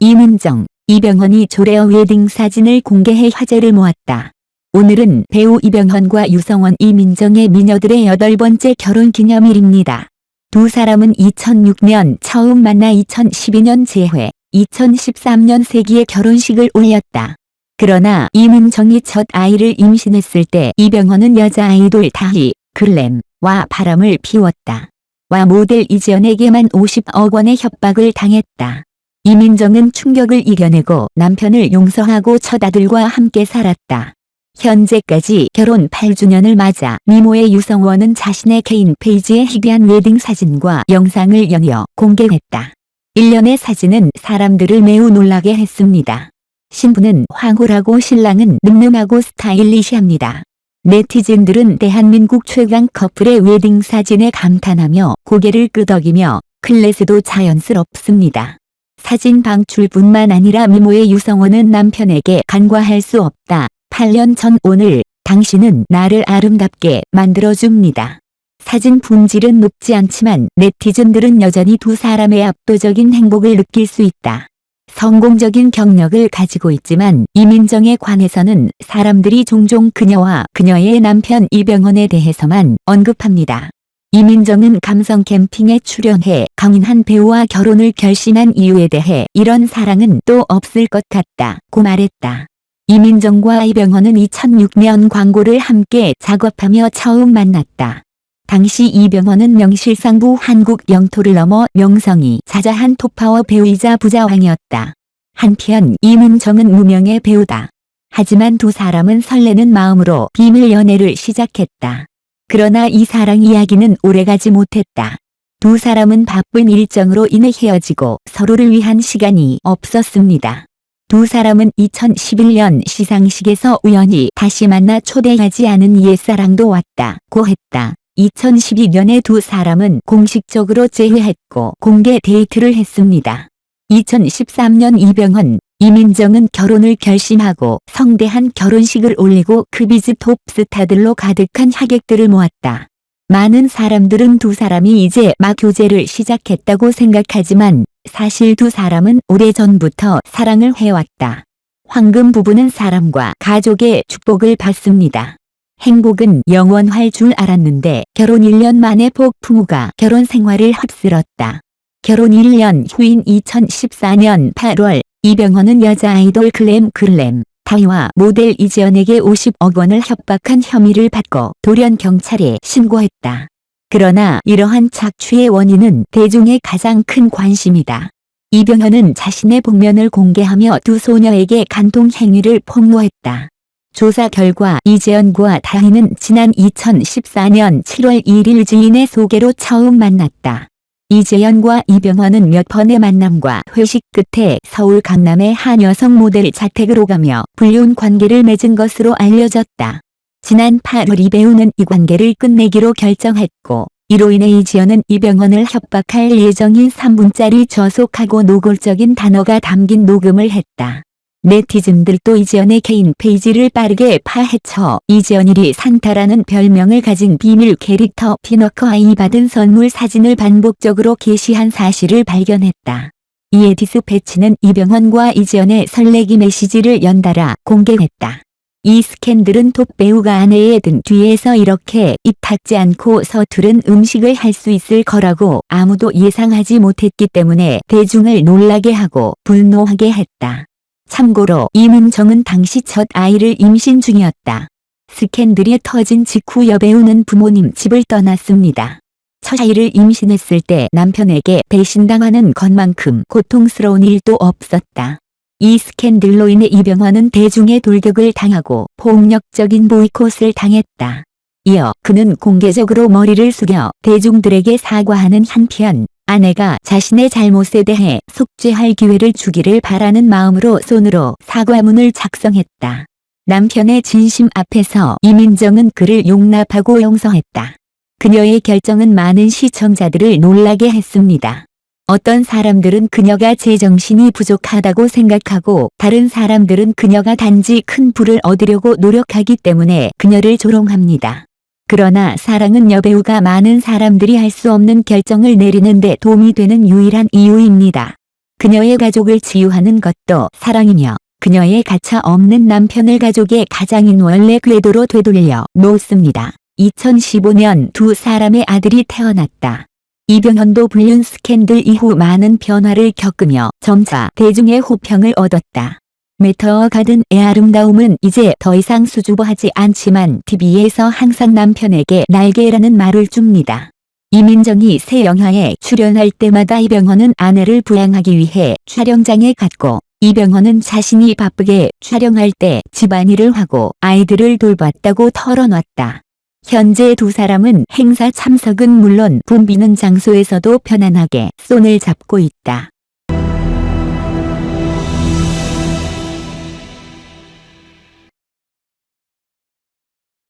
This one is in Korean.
이민정, 이병헌이 조레어 웨딩 사진을 공개해 화제를 모았다. 오늘은 배우 이병헌과 유성원, 이민정의 미녀들의 8번째 결혼 기념일입니다. 두 사람은 2006년 처음 만나 2012년 재회, 2013년 세기의 결혼식을 올렸다. 그러나 이민정이 첫 아이를 임신했을 때 이병헌은 여자 아이돌 다희, 글램와 바람을 피웠다. 와 모델 이지연에게만 50억 원의 협박을 당했다. 이민정은 충격을 이겨내고 남편을 용서하고 첫 아들과 함께 살았다. 현재까지 결혼 8주년을 맞아 미모의 유성원은 자신의 개인 페이지에 희귀한 웨딩 사진과 영상을 연이어 공개했다. 일련의 사진은 사람들을 매우 놀라게 했습니다. 신부는 황홀하고 신랑은 늠름하고 스타일리시합니다. 네티즌들은 대한민국 최강 커플의 웨딩 사진에 감탄하며 고개를 끄덕이며 클래스도 자연스럽습니다. 사진 방출뿐만 아니라 미모의 유성원은 남편에게 간과할 수 없다. 8년 전 오늘 당신은 나를 아름답게 만들어줍니다. 사진 품질은 높지 않지만 네티즌들은 여전히 두 사람의 압도적인 행복을 느낄 수 있다. 성공적인 경력을 가지고 있지만 이민정에 관해서는 사람들이 종종 그녀와 그녀의 남편 이병헌에 대해서만 언급합니다. 이민정은 감성 캠핑에 출연해 강인한 배우와 결혼을 결심한 이유에 대해 이런 사랑은 또 없을 것 같다고 말했다. 이민정과 이병헌은 2006년 광고를 함께 작업하며 처음 만났다. 당시 이병헌은 명실상부 한국 영토를 넘어 명성이 자자한 톱파워 배우이자 부자왕이었다. 한편 이민정은 무명의 배우다. 하지만 두 사람은 설레는 마음으로 비밀 연애를 시작했다. 그러나 이 사랑 이야기는 오래가지 못했다. 두 사람은 바쁜 일정으로 인해 헤어지고 서로를 위한 시간이 없었습니다. 두 사람은 2011년 시상식에서 우연히 다시 만나 초대하지 않은 옛사랑도 왔다고 했다. 2012년에 두 사람은 공식적으로 재회했고 공개 데이트를 했습니다. 2013년 이병헌, 이민정은 결혼을 결심하고 성대한 결혼식을 올리고 크비즈 톱 스타들로 가득한 하객들을 모았다. 많은 사람들은 두 사람이 이제 막 교제를 시작했다고 생각하지만 사실 두 사람은 오래전부터 사랑을 해왔다. 황금 부부는 사람과 가족의 축복을 받습니다. 행복은 영원할 줄 알았는데 결혼 1년 만에 폭풍우가 결혼 생활을 휩쓸었다. 결혼 1년 후인 2014년 8월 이병헌은 여자 아이돌 글램 다희와 모델 이지연에게 50억 원을 협박한 혐의를 받고 돌연 경찰에 신고했다. 그러나 이러한 착취의 원인은 대중의 가장 큰 관심이다. 이병헌은 자신의 복면을 공개하며 두 소녀에게 간통 행위를 폭로했다. 조사 결과 이지연과 다희는 지난 2014년 7월 1일 지인의 소개로 처음 만났다. 이지연과 이병헌은 몇 번의 만남과 회식 끝에 서울 강남의 한 여성 모델 자택으로 가며 불륜 관계를 맺은 것으로 알려졌다. 지난 8월 이 배우는 이 관계를 끝내기로 결정했고 이로 인해 이지연은 이병헌을 협박할 예정인 3분짜리 저속하고 노골적인 단어가 담긴 녹음을 했다. 네티즌들도 이지연의 개인 페이지를 빠르게 파헤쳐 이지연이 산타라는 별명을 가진 비밀 캐릭터 피너커아이 받은 선물 사진을 반복적으로 게시한 사실을 발견했다. 이에 디스패치는 이병헌과 이지연의 설레기 메시지를 연달아 공개했다. 이 스캔들은 톱 배우가 아내의 등 뒤에서 이렇게 입 닫지 않고 서투른 음식을 할 수 있을 거라고 아무도 예상하지 못했기 때문에 대중을 놀라게 하고 분노하게 했다. 참고로 이민정은 당시 첫 아이를 임신 중이었다. 스캔들이 터진 직후 여배우는 부모님 집을 떠났습니다. 첫 아이를 임신했을 때 남편에게 배신당하는 것만큼 고통스러운 일도 없었다. 이 스캔들로 인해 이병헌은 대중의 돌격을 당하고 폭력적인 보이콧을 당했다. 이어 그는 공개적으로 머리를 숙여 대중들에게 사과하는 한편 아내가 자신의 잘못에 대해 속죄할 기회를 주기를 바라는 마음으로 손으로 사과문을 작성했다. 남편의 진심 앞에서 이민정은 그를 용납하고 용서했다. 그녀의 결정은 많은 시청자들을 놀라게 했습니다. 어떤 사람들은 그녀가 제정신이 부족하다고 생각하고 다른 사람들은 그녀가 단지 큰 부를 얻으려고 노력하기 때문에 그녀를 조롱합니다. 그러나 사랑은 여배우가 많은 사람들이 할 수 없는 결정을 내리는 데 도움이 되는 유일한 이유입니다. 그녀의 가족을 치유하는 것도 사랑이며 그녀의 가차 없는 남편을 가족의 가장인 원래 궤도로 되돌려 놓습니다. 2015년 두 사람의 아들이 태어났다. 이병헌도 불륜 스캔들 이후 많은 변화를 겪으며 점차 대중의 호평을 얻었다. 메터어 가든 의 아름다움은 이제 더 이상 수줍어하지 않지만 TV에서 항상 남편에게 날개라는 말을 줍니다. 이민정이 새 영화에 출연할 때마다 이병헌은 아내를 부양하기 위해 촬영장에 갔고 이병헌은 자신이 바쁘게 촬영할 때 집안일을 하고 아이들을 돌봤다고 털어놨다. 현재 두 사람은 행사 참석은 물론 붐비는 장소에서도 편안하게 손을 잡고 있다.